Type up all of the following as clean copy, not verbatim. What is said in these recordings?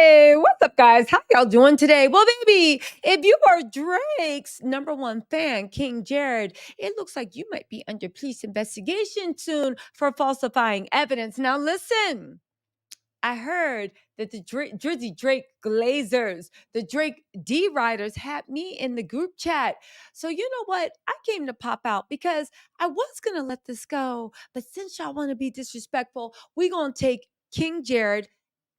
Hey, what's up, guys? How y'all doing today? Well, baby, if you are Drake's number one fan, King Jared, it looks like you might be under police investigation soon for falsifying evidence. Now, listen. I heard that the Drizzy Drake Glazers, the Drake D Riders, had me in the group chat. So, you know what? I came to pop out because I was going to let this go. But since y'all want to be disrespectful, we're going to take King Jared,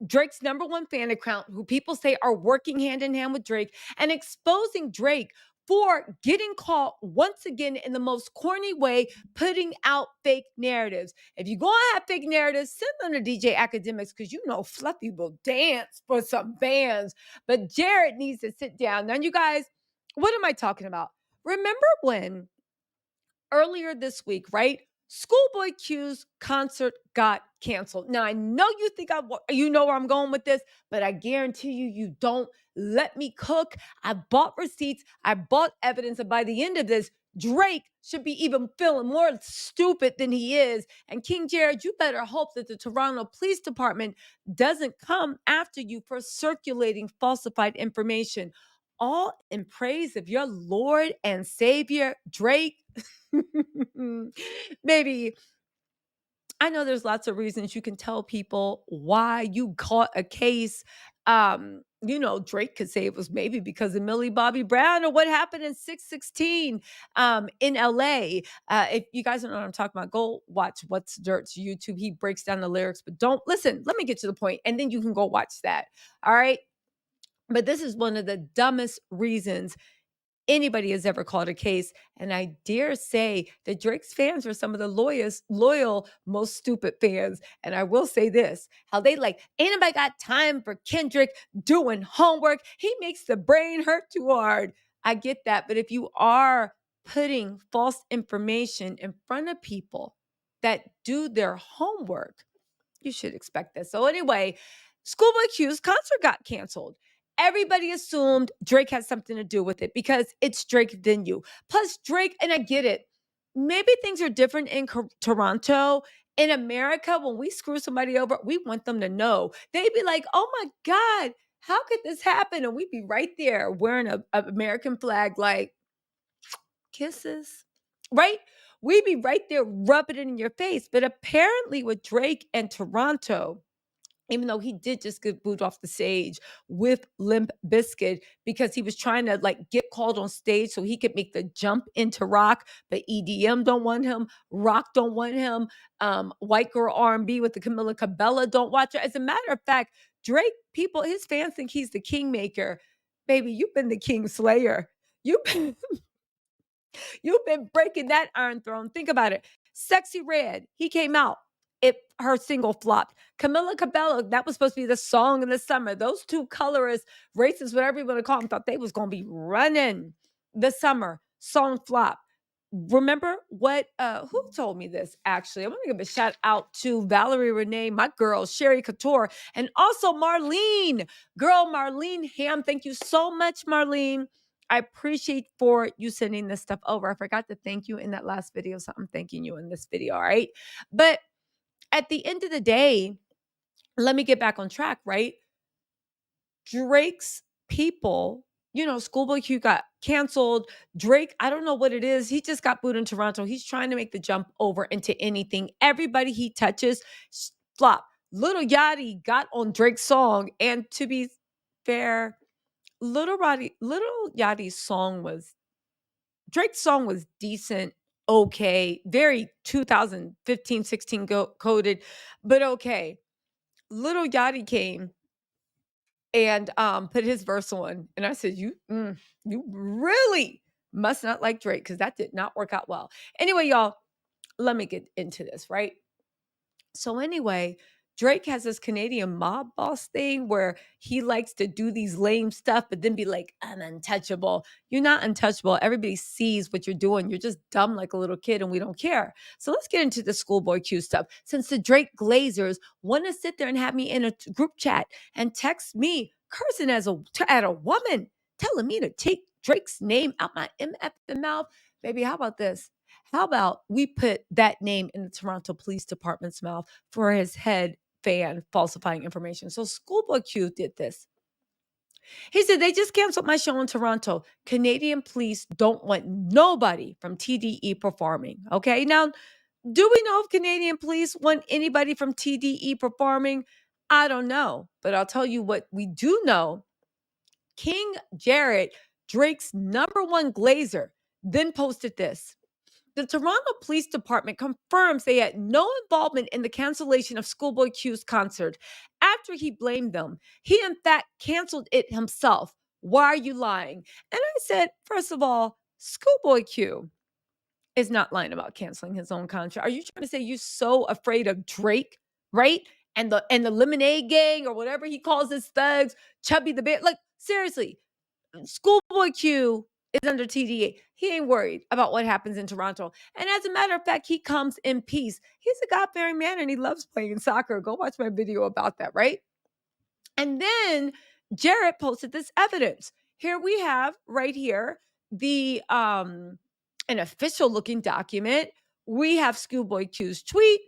Drake's number one fan account, who people say are working hand in hand with Drake, and exposing Drake for getting caught once again in the most corny way, putting out fake narratives. If you're going to have fake narratives, send them to DJ Academics because you know Fluffy will dance for some bands. But Jared needs to sit down. Now, you guys, what am I talking about? Remember when earlier this week, right? Schoolboy Q's concert got canceled. Now I know you think you know where I'm going with this, but I guarantee you don't. Let me cook. I bought receipts. I bought evidence, and by the end of this, Drake should be even feeling more stupid than he is. And King Jared, you better hope that the Toronto Police Department doesn't come after you for circulating falsified information. All in praise of your Lord and Savior, Drake. Maybe I know there's lots of reasons you can tell people why you caught a case. Drake could say it was maybe because of Millie Bobby Brown or what happened in 616 in LA. If you guys don't know what I'm talking about, go watch What's Dirt's YouTube. He breaks down the lyrics, but don't listen. Let me get to the point, and then you can go watch that. All right. But this is one of the dumbest reasons anybody has ever called a case. And I dare say that Drake's fans are some of the loyal, most stupid fans. And I will say this, how they like, ain't nobody got time for Kendrick doing homework. He makes the brain hurt too hard. I get that. But if you are putting false information in front of people that do their homework, you should expect this. So anyway, Schoolboy Q's concert got canceled. Everybody assumed Drake had something to do with it because it's Drake venue. Plus Drake, and I get it, maybe things are different in Toronto. In America, when we screw somebody over, we want them to know. They'd be like, oh my God, how could this happen? And we'd be right there wearing a American flag like, kisses, right? We'd be right there rubbing it in your face. But apparently with Drake and Toronto, even though he did just get booed off the stage with Limp Bizkit because he was trying to like get called on stage so he could make the jump into rock, but EDM don't want him, rock don't want him, white girl R&B with the Camila Cabella don't watch her. As a matter of fact, Drake people, his fans think he's the kingmaker. Baby, you've been the king slayer. You've been You've been breaking that Iron Throne. Think about it. Sexy Red, he came out. Her single flopped. Camila Cabello, that was supposed to be the song in the summer. Those two colorists, racists, whatever you want to call them, thought they was going to be running the summer. Song flop. Remember what who told me this actually? I want to give a shout out to Valerie Renee, my girl, Sherry Couture, and also Marlene. Girl, Marlene Ham. Thank you so much, Marlene. I appreciate for you sending this stuff over. I forgot to thank you in that last video, so I'm thanking you in this video, all right? But at the end of the day, let me get back on track, right? Drake's people, Schoolboy Q got canceled. Drake, I don't know what it is. He just got booed in Toronto. He's trying to make the jump over into anything. Everybody he touches, flop. Little Yachty got on Drake's song, and to be fair, Little Yachty's song was Drake's song was decent, okay, very 2015, 16 coded, but okay. Little Yachty came and put his verse on, and I said, you really must not like Drake because that did not work out well. Anyway, y'all, let me get into this, right? So anyway, Drake has this Canadian mob boss thing where he likes to do these lame stuff, but then be like, I'm untouchable. You're not untouchable. Everybody sees what you're doing. You're just dumb like a little kid and we don't care. So let's get into the Schoolboy Q stuff. Since the Drake Glazers want to sit there and have me in a group chat and text me cursing at a woman, telling me to take Drake's name out my MF mouth. Baby, how about this? How about we put that name in the Toronto Police Department's mouth for his head fan falsifying information. So Schoolboy Q did this. He said, they just canceled my show in Toronto. Canadian police don't want nobody from TDE performing. Okay. Now, do we know if Canadian police want anybody from TDE performing? I don't know. But I'll tell you what we do know. King Jared, Drake's #1 glazer, then posted this. The Toronto Police Department confirms they had no involvement in the cancellation of Schoolboy Q's concert after he blamed them. He, in fact, canceled it himself. Why are you lying? And I said, first of all, Schoolboy Q is not lying about canceling his own concert. Are you trying to say you're so afraid of Drake, right? And the Lemonade Gang or whatever he calls his thugs, Chubby the Bear? Like, seriously, Schoolboy Q is under TDE. He ain't worried about what happens in Toronto. And as a matter of fact, he comes in peace. He's a God-fearing man and he loves playing soccer. Go watch my video about that, right? And then Jared posted this evidence. Here we have right here the an official looking document. We have Schoolboy Q's tweet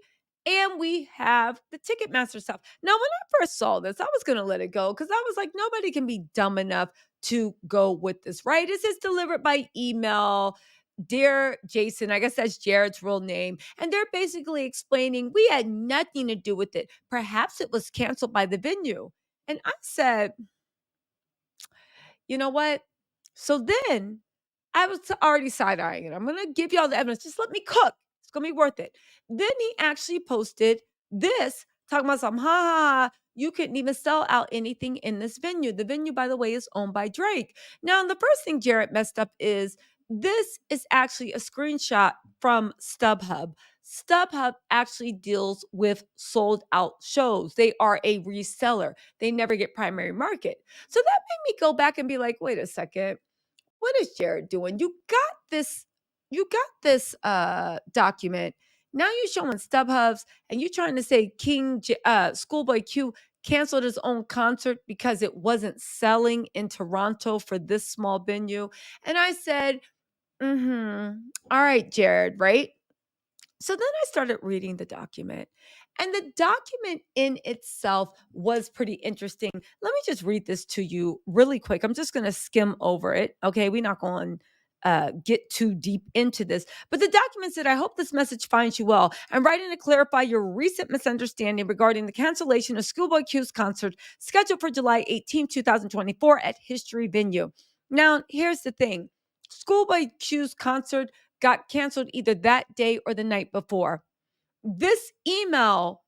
and we have the Ticketmaster stuff. Now, when I first saw this, I was going to let it go because I was like, nobody can be dumb enough to go with this, right? It says delivered by email. Dear Jason, I guess that's Jared's real name. And they're basically explaining we had nothing to do with it. Perhaps it was canceled by the venue. And I said, you know what? So then I was already side eyeing it. I'm going to give y'all the evidence. Just let me cook. It's going to be worth it. Then he actually posted this, talking about some, ha ha, ha, you couldn't even sell out anything in this venue. The venue, by the way, is owned by Drake. Now, the first thing Jared messed up is this is actually a screenshot from StubHub. StubHub actually deals with sold out shows. They are a reseller. They never get primary market. So that made me go back and be like, wait a second. What is Jared doing? You got this document. Now you're showing StubHubs and you're trying to say Schoolboy Q canceled his own concert because it wasn't selling in Toronto for this small venue. And I said, all right, Jared, right? So then I started reading the document, and the document in itself was pretty interesting. Let me just read this to you really quick. I'm just going to skim over it. Okay. We're not going to get too deep into this, but the document said, I hope this message finds you well. I'm writing to clarify your recent misunderstanding regarding the cancellation of Schoolboy Q's concert scheduled for July 18, 2024 at History Venue. Now, here's the thing. Schoolboy Q's concert got canceled either that day or the night before. This email,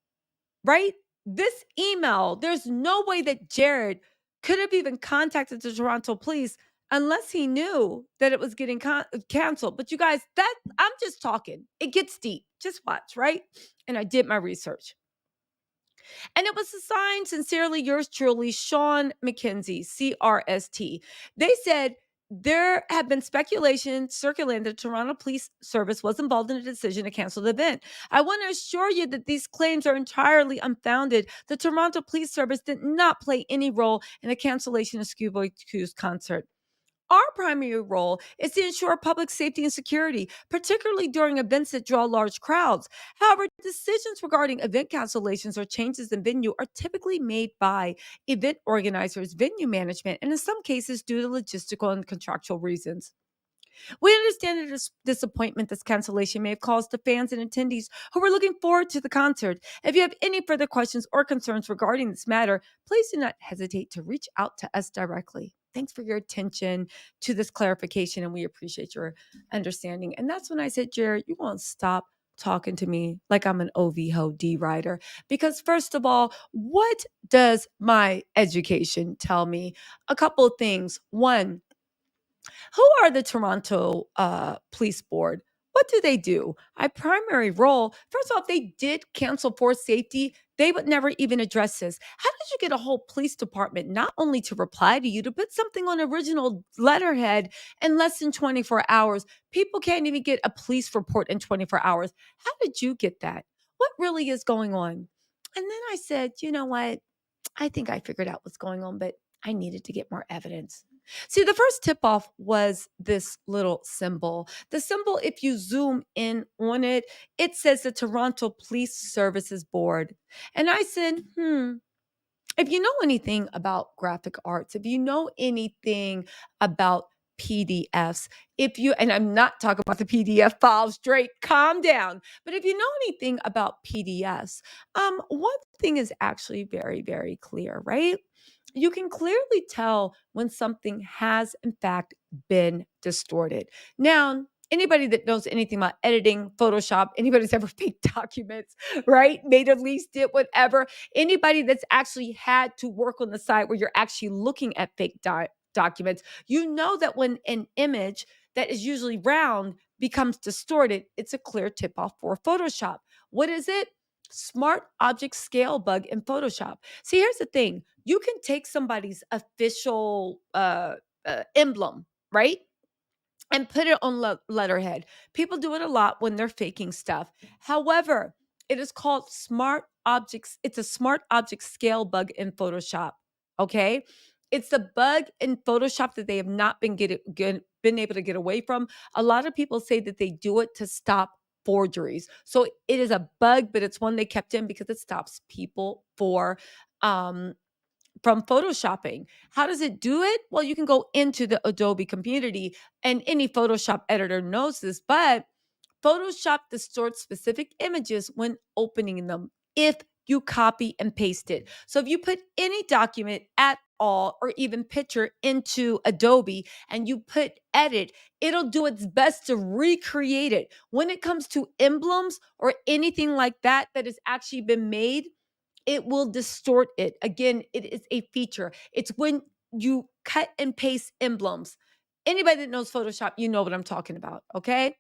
right? This email, there's no way that Jared could have even contacted the Toronto police unless he knew that it was getting canceled. But you guys, I'm just talking. It gets deep. Just watch, right? And I did my research. And it was assigned sincerely yours truly, Shawn McKenzie, CRST. They said there have been speculation circulating that the Toronto Police Service was involved in a decision to cancel the event. I want to assure you that these claims are entirely unfounded. The Toronto Police Service did not play any role in the cancellation of Schoolboy Q's concert. Our primary role is to ensure public safety and security, particularly during events that draw large crowds. However, decisions regarding event cancellations or changes in venue are typically made by event organizers, venue management, and in some cases due to logistical and contractual reasons. We understand the disappointment this cancellation may have caused to fans and attendees who were looking forward to the concert. If you have any further questions or concerns regarding this matter, please do not hesitate to reach out to us directly. Thanks for your attention to this clarification, and we appreciate your understanding. And that's when I said, Jared, you won't stop talking to me like I'm an OVO writer. Because first of all, what does my education tell me? A couple of things. One, who are the Toronto Police Board? What do they do? A primary role. First off, they did cancel for safety. They would never even address this. How did you get a whole police department not only to reply to you, to put something on original letterhead in less than 24 hours? People can't even get a police report in 24 hours. How did you get that? What really is going on? And then I said, you know what? I think I figured out what's going on, but I needed to get more evidence. See, the first tip off was this little symbol. The symbol, if you zoom in on it, it says the Toronto Police Services Board. And I said, if you know anything about graphic arts, if you know anything about PDFs, if you, and I'm not talking about the PDF files, Drake, calm down. But if you know anything about PDFs, one thing is actually very, very clear, right? You can clearly tell when something has, in fact, been distorted. Now, anybody that knows anything about editing, Photoshop, anybody that's ever faked documents, right? Made a lease, did whatever, anybody that's actually had to work on the side where you're actually looking at fake documents, you know that when an image that is usually round becomes distorted, it's a clear tip off for Photoshop. What is it? Smart object scale bug in Photoshop. See, here's the thing. You can take somebody's official emblem, right? And put it on letterhead. People do it a lot when they're faking stuff. However, it is called smart objects. It's a smart object scale bug in Photoshop. Okay. It's a bug in Photoshop that they have not been able to get away from. A lot of people say that they do it to stop forgeries. So it is a bug, but it's one they kept in because it stops people um, from photoshopping. How does it do it? Well, you can go into the Adobe community, and any Photoshop editor knows this, but Photoshop distorts specific images when opening them if you copy and paste it. So if you put any document at all or even picture into Adobe and you put edit, it'll do its best to recreate it. When it comes to emblems or anything like that that has actually been made, it will distort it. Again, it is a feature. It's when you cut and paste emblems. Anybody that knows Photoshop, you know what I'm talking about, okay?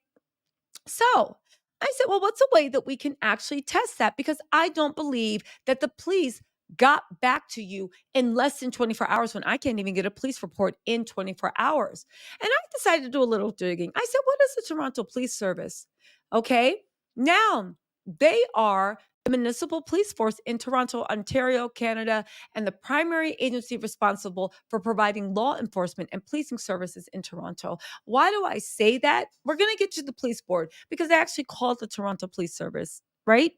So I said, well, what's a way that we can actually test that? Because I don't believe that the police got back to you in less than 24 hours when I can't even get a police report in 24 hours. And I decided to do a little digging. I said, what is the Toronto Police Service? Okay. Now, they are the municipal police force in Toronto, Ontario, Canada, and the primary agency responsible for providing law enforcement and policing services in Toronto. Why do I say that? We're going to get to the police board because they actually called the Toronto Police Service, right?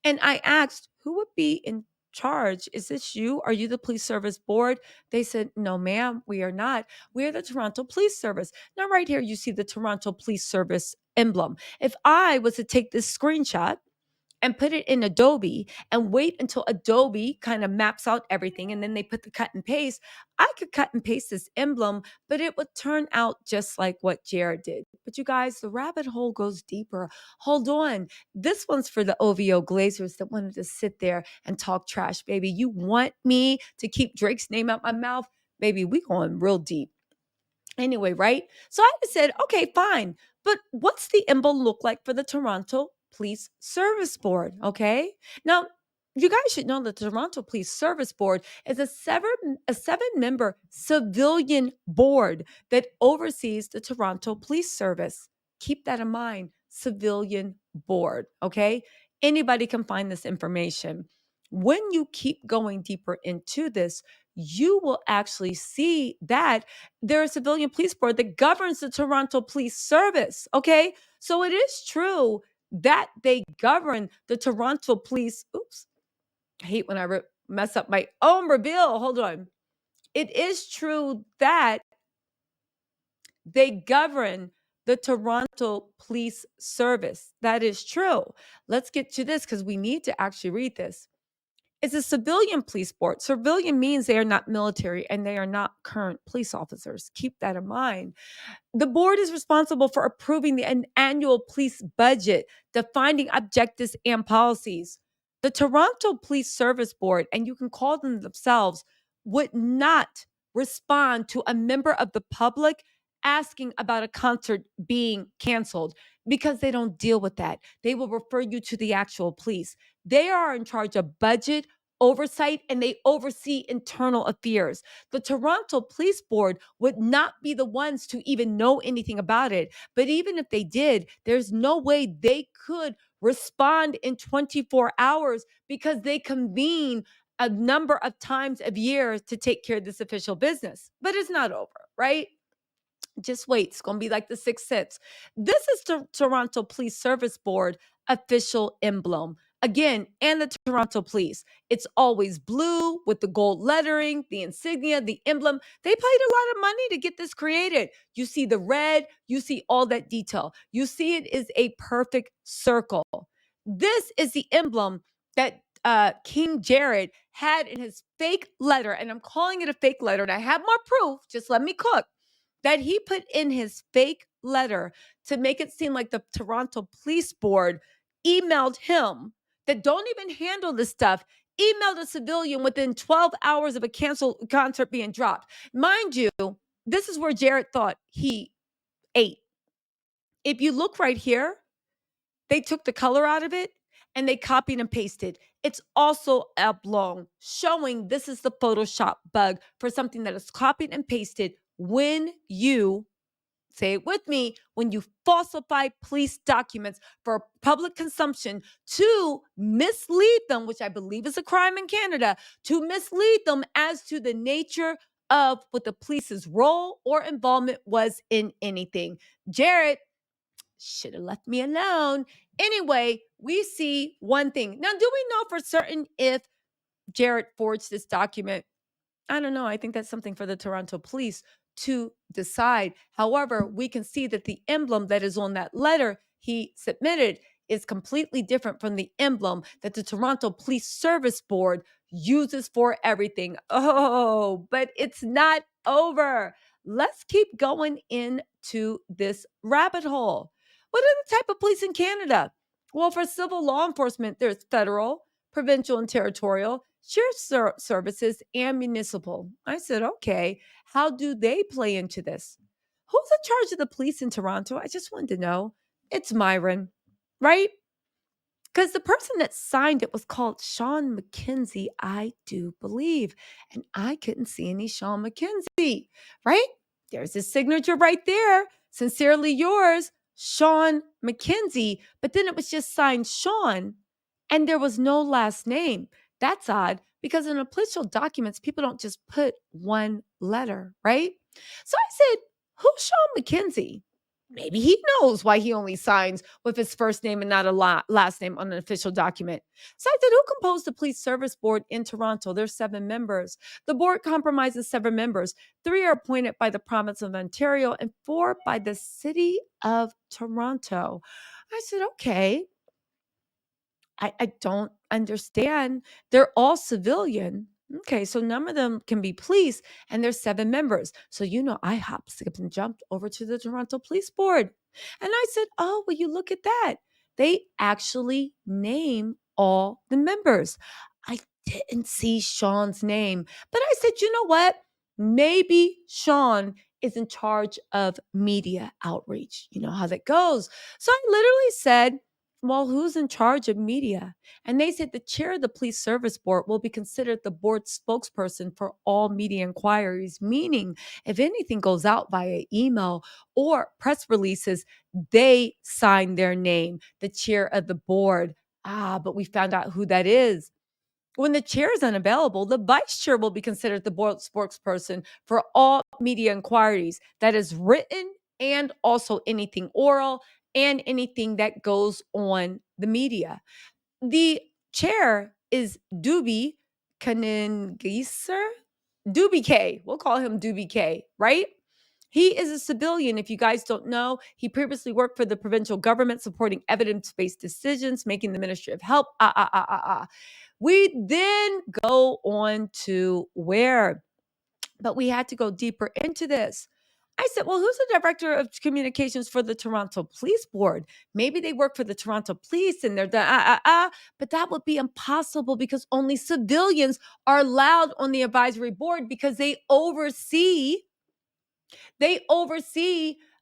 And I asked, who would be in charge? Is this you? Are you the police service board? They said, no, ma'am, we are not. We are the Toronto Police Service. Now, right here, you see the Toronto Police Service emblem. If I was to take this screenshot and put it in Adobe and wait until Adobe kind of maps out everything and then they put the cut and paste, I could cut and paste this emblem, but it would turn out just like what Jared did. But you guys, the rabbit hole goes deeper. Hold on. This one's for the OVO Glazers that wanted to sit there and talk trash, baby. You want me to keep Drake's name out my mouth? Baby, we going real deep. Anyway, right? So I just said, okay, fine. But what's the emblem look like for the Toronto Police Service Board? Okay. Now, you guys should know the Toronto Police Service Board is a seven-member civilian board that oversees the Toronto Police Service. Keep that in mind. Civilian board. Okay. Anybody can find this information. When you keep going deeper into this, you will actually see that there is a civilian police board that governs the Toronto Police Service. Okay. So it is true that they govern the Toronto Police. Oops. I hate when I mess up my own reveal. Hold on. It is true that they govern the Toronto Police Service. That is true. Let's get to this because we need to actually read this. It's a civilian police board. Civilian means they are not military and they are not current police officers. Keep that in mind. The board is responsible for approving an annual police budget, defining objectives and policies. The Toronto Police Service Board, and you can call them themselves, would not respond to a member of the public asking about a concert being canceled because they don't deal with that. They will refer you to the actual police. They are in charge of budget, oversight, and they oversee internal affairs. The Toronto Police Board would not be the ones to even know anything about it. But even if they did, there's no way they could respond in 24 hours because they convene a number of times of years to take care of this official business. But it's not over. right? Just wait. It's going to be like the Sixth Sense. This is the Toronto Police Service Board official emblem. Again, and the Toronto Police. It's always blue with the gold lettering, the insignia, the emblem. They paid a lot of money to get this created. You see the red, you see all that detail. You see it is a perfect circle. This is the emblem that King Jared had in his fake letter, and I'm calling it a fake letter, and I have more proof. Just let me cook that he put in his fake letter to make it seem like the Toronto Police Board emailed him that don't even handle this stuff, emailed a civilian within 12 hours of a canceled concert being dropped. Mind you, this is where Jared thought he ate. If you look right here, they took the color out of it and they copied and pasted. It's also oblong, showing this is the Photoshop bug for something that is copied and pasted when you, say it with me, when you falsify police documents for public consumption to mislead them, which I believe is a crime in Canada, to mislead them as to the nature of what the police's role or involvement was in anything. Jared should have left me alone. Anyway, we see one thing. Now, do we know for certain if Jared forged this document? I don't know. I think that's something for the Toronto police to decide. However, we can see that the emblem that is on that letter he submitted is completely different from the emblem that the Toronto Police Service Board uses for everything. Oh, but it's not over. Let's keep going into this rabbit hole. What are the type of police in Canada? Well, for civil law enforcement, there's federal, provincial, and territorial, sheriff services, and municipal. I said, okay, how do they play into this? Who's in charge of the police in Toronto? I just wanted to know. It's Myron, right? Because the person that signed it was called Shawn McKenzie, I do believe. And I couldn't see any Shawn McKenzie, right? There's his signature right there. Sincerely yours, Shawn McKenzie. But then it was just signed Shawn, and there was no last name. That's odd because in official documents, people don't just put one letter, right? So I said, who's Shawn McKenzie? Maybe he knows why he only signs with his first name and not a last name on an official document. So I said, who composed the police service board in Toronto? There's 7 members. The board comprises 7 members. 3 are appointed by the province of Ontario and 4 by the city of Toronto. I said, okay, I don't understand. They're all civilian. Okay, so none of them can be police, and there's 7 members. So, I hopped, skipped, and jumped over to the Toronto Police Board. And I said, oh, well, you look at that. They actually name all the members. I didn't see Shawn's name, but I said, you know what? Maybe Shawn is in charge of media outreach. You know how that goes. So I literally said, well, who's in charge of media? And they said the chair of the police service board will be considered the board spokesperson for all media inquiries, meaning if anything goes out via email or press releases, they sign their name, the chair of the board. But we found out who that is. When the chair is unavailable, the vice chair will be considered the board spokesperson for all media inquiries that is written and also anything oral and anything that goes on the media. The chair is Doobie Kanengiser. Doobie K. We'll call him Doobie K, right? He is a civilian. If you guys don't know, he previously worked for the provincial government supporting evidence-based decisions, making the Ministry of Health. We then go on to where, but we had to go deeper into this. I said, well, who's the director of communications for the Toronto Police Board? Maybe they work for the Toronto Police and they're but that would be impossible because only civilians are allowed on the advisory board because they oversee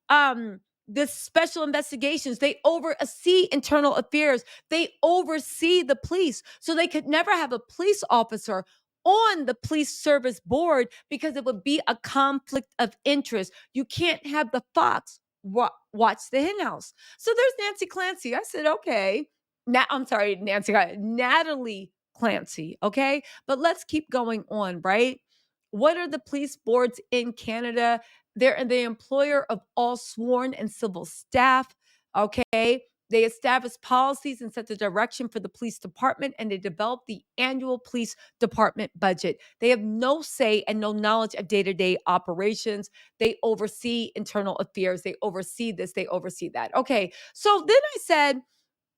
the special investigations. They oversee internal affairs. They oversee the police. So they could never have a police officer on the police service board because it would be a conflict of interest. You can't have the fox watch the hen house. So there's Nancy Clancy. I said, okay. I'm sorry, Natalie Clancy. Okay. But let's keep going on, right? What are the police boards in Canada? They're the employer of all sworn and civil staff. Okay. They establish policies and set the direction for the police department, and they develop the annual police department budget. They have no say and no knowledge of day to day operations. They oversee internal affairs. They oversee this, they oversee that. Okay. So then I said,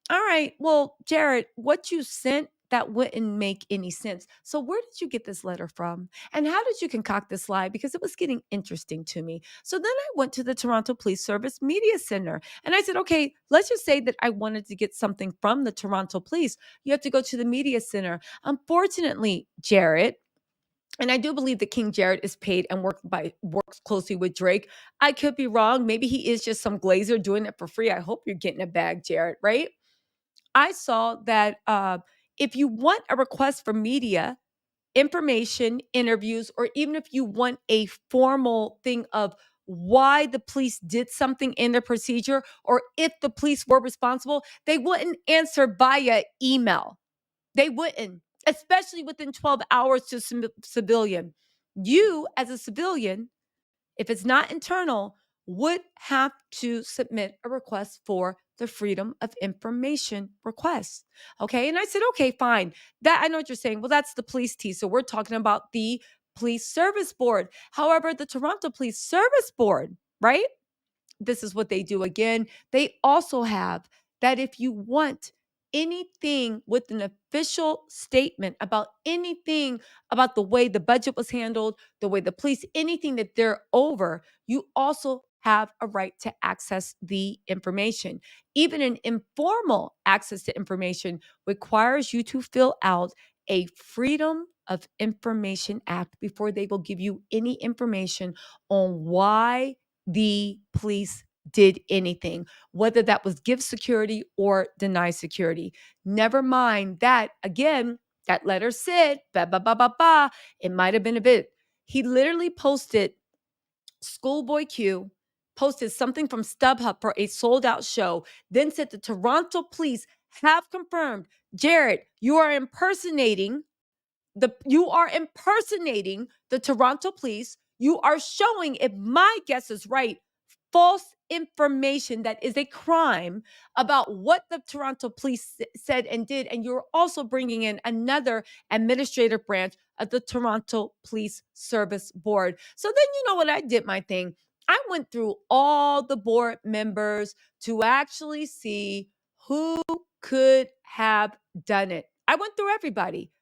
all right, well, Jared, what you sent, that wouldn't make any sense. So where did you get this letter from? And how did you concoct this lie? Because it was getting interesting to me. So then I went to the Toronto Police Service Media Center and I said, okay, let's just say that I wanted to get something from the Toronto Police. You have to go to the Media Center. Unfortunately, Jared, and I do believe that King Jared is paid and works closely with Drake. I could be wrong. Maybe he is just some glazer doing it for free. I hope you're getting a bag, Jared, right? I saw that if you want a request for media, information, interviews, or even if you want a formal thing of why the police did something in their procedure, or if the police were responsible, they wouldn't answer via email. They wouldn't, especially within 12 hours to civilian. You, as a civilian, if it's not internal, would have to submit a request for the Freedom of Information request. Okay. And I said, okay, fine. That I know what you're saying. Well, that's the police T. So we're talking about the Police Service Board. However, the Toronto Police Service Board, right? This is what they do again. They also have that if you want anything with an official statement about anything about the way the budget was handled, the way the police, anything that they're over, you also have a right to access the information. Even an informal access to information requires you to fill out a Freedom of Information Act before they will give you any information on why the police did anything, whether that was give security or deny security. Never mind that, again, that letter said, ba, ba, ba, ba, ba, it might have been a bit. He literally posted Schoolboy Q, posted something from StubHub for a sold out show, then said the Toronto police have confirmed, Jared, you are impersonating the Toronto police. You are showing, if my guess is right, false information that is a crime about what the Toronto police said and did. And you're also bringing in another administrative branch of the Toronto Police Service Board. So then, you know what? I did my thing. I went through all the board members to actually see who could have done it. I went through everybody.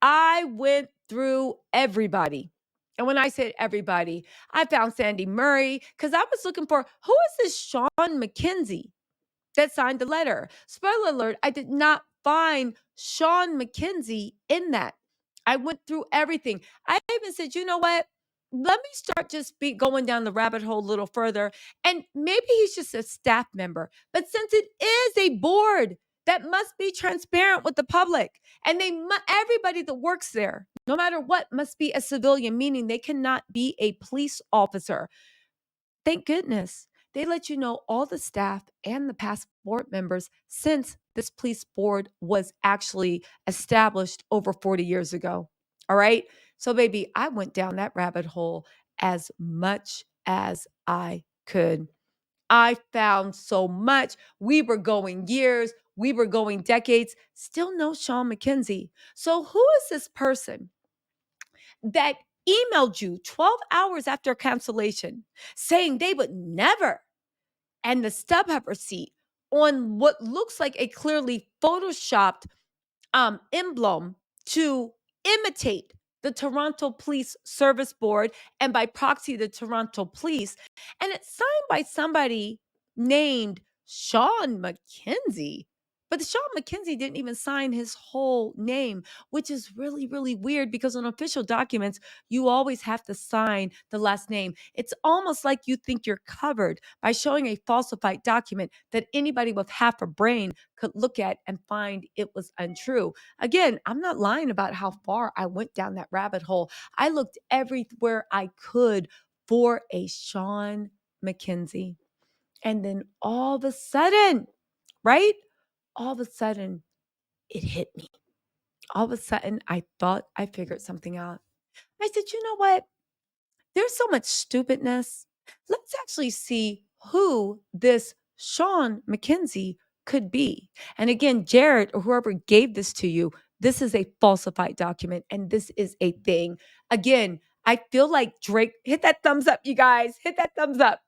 I went through everybody. And when I said everybody, I found Sandy Murray because I was looking for who is this Shawn McKenzie that signed the letter. Spoiler alert, I did not find Shawn McKenzie in that. I went through everything. I even said, you know what? Let me start just going down the rabbit hole a little further. And maybe he's just a staff member. But since it is a board that must be transparent with the public, and everybody that works there, no matter what, must be a civilian, meaning they cannot be a police officer. Thank goodness they let you know all the staff and the past board members since this police board was actually established over 40 years ago. All right. So, baby, I went down that rabbit hole as much as I could. I found so much. We were going years, we were going decades, still no Shawn McKenzie. So, who is this person that emailed you 12 hours after cancellation saying they would never, and the StubHub receipt on what looks like a clearly photoshopped emblem to imitate the Toronto Police Service Board and by proxy the Toronto Police, and it's signed by somebody named Shawn McKenzie. But Shawn McKenzie didn't even sign his whole name, which is really, really weird because on official documents, you always have to sign the last name. It's almost like you think you're covered by showing a falsified document that anybody with half a brain could look at and find it was untrue. Again, I'm not lying about how far I went down that rabbit hole. I looked everywhere I could for a Shawn McKenzie. And then all of a sudden, right? All of a sudden, it hit me. All of a sudden, I thought I figured something out. I said, you know what? There's so much stupidness. Let's actually see who this Shawn McKenzie could be. And again, Jared or whoever gave this to you, this is a falsified document and this is a thing. Again, I feel like Drake, hit that thumbs up, you guys, hit that thumbs up.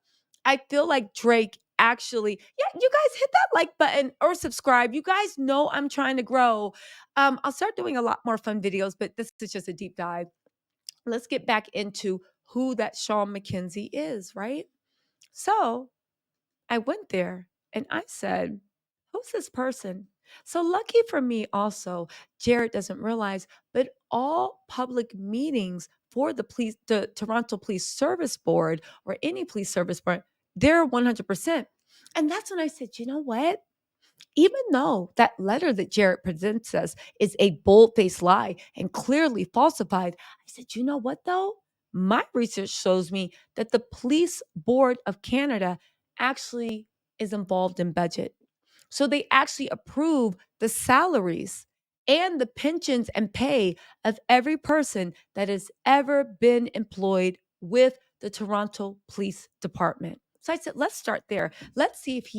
I feel like Drake actually, yeah, you guys hit that like button or subscribe. You guys know I'm trying to grow. I'll start doing a lot more fun videos, but this is just a deep dive. Let's get back into who that Shawn McKenzie is, right? So I went there and I said, who's this person? So lucky for me, also, Jared doesn't realize, but all public meetings for the Toronto Police Service Board or any police service board, they're 100%. And that's when I said, you know what? Even though that letter that Jared presents us is a bold faced lie and clearly falsified, I said, you know what though? My research shows me that the Police Board of Canada actually is involved in budget. So they actually approve the salaries and the pensions and pay of every person that has ever been employed with the Toronto Police Department. So I said, let's start there. Let's see if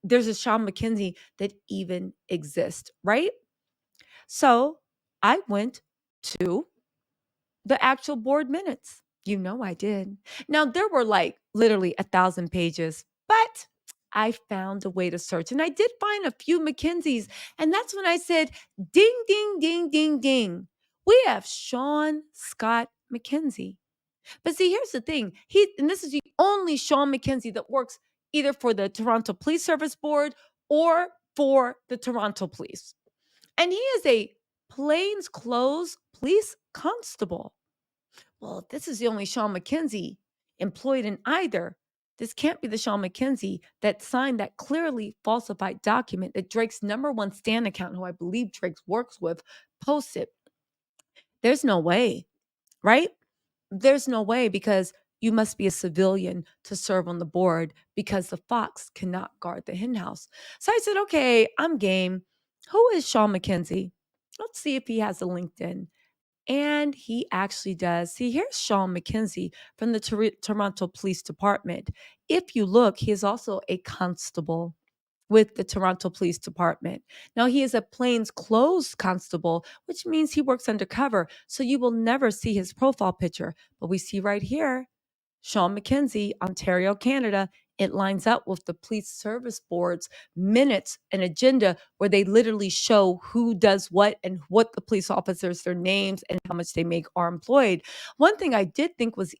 there's a Shawn McKenzie that even exists, right? So I went to the actual board minutes. You know I did. Now there were like literally 1,000 pages, but I found a way to search and I did find a few McKenzies. And that's when I said, ding, ding, ding, ding, ding. We have Shawn Scott McKenzie. But see, here's the thing. And this is the only Shawn McKenzie that works either for the Toronto Police Service Board or for the Toronto Police. And he is a plainclothes police constable. Well, if this is the only Shawn McKenzie employed in either, this can't be the Shawn McKenzie that signed that clearly falsified document that Drake's #1 Stan account, who I believe Drake works with, posted. There's no way, right? There's no way because you must be a civilian to serve on the board because the fox cannot guard the henhouse. So I said, okay, I'm game. Who is Shawn McKenzie? Let's see if he has a LinkedIn. And he actually does. See, here's Shawn McKenzie from the Toronto Police Department. If you look, he is also a constable with the Toronto Police Department. Now, he is a plainclothes constable, which means he works undercover. So you will never see his profile picture. But we see right here, Shawn McKenzie, Ontario, Canada. It lines up with the Police Service Board's minutes and agenda where they literally show who does what and what the police officers, their names, and how much they make are employed. One thing I did think was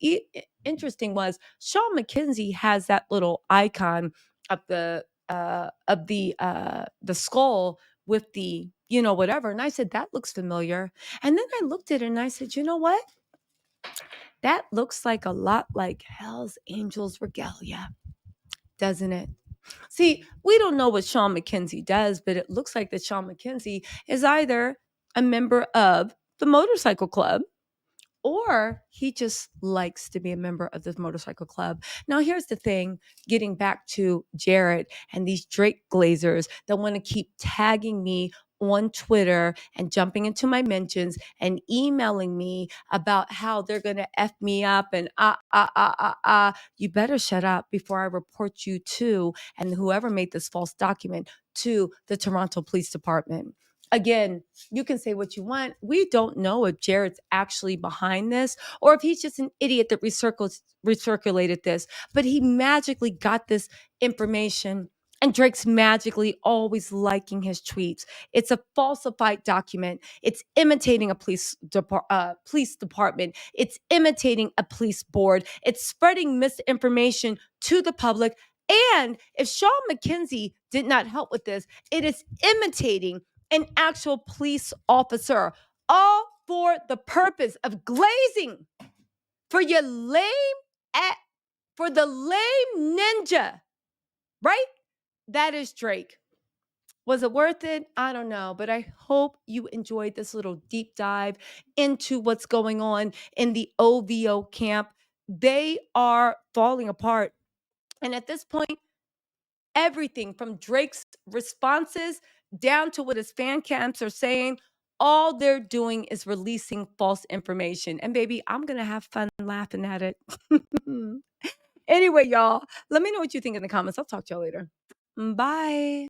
interesting was Shawn McKenzie has that little icon of the skull with the whatever, and I said that looks familiar, and then I looked at it and I said, you know what? That looks like a lot like Hell's Angels regalia, doesn't it? See, we don't know what Shawn McKenzie does, but it looks like that Shawn McKenzie is either a member of the motorcycle club or he just likes to be a member of this motorcycle club. Now, here's the thing, getting back to Jared and these Drake Glazers that want to keep tagging me on Twitter and jumping into my mentions and emailing me about how they're going to F me up and you better shut up before I report you to, and whoever made this false document, to the Toronto Police Department. Again, you can say what you want. We don't know if Jared's actually behind this or if he's just an idiot that recirculated this, but he magically got this information. And Drake's magically always liking his tweets. It's a falsified document. It's imitating a police department. It's imitating a police board. It's spreading misinformation to the public. And if Shawn McKenzie did not help with this, it is imitating an actual police officer, all for the purpose of glazing for your for the lame ninja, right? That is Drake. Was it worth it? I don't know, but I hope you enjoyed this little deep dive into what's going on in the OVO camp. They are falling apart. And at this point, everything from Drake's responses down to what his fan camps are saying, all they're doing is releasing false information. And baby, I'm going to have fun laughing at it. Anyway, y'all, let me know what you think in the comments. I'll talk to y'all later. Bye.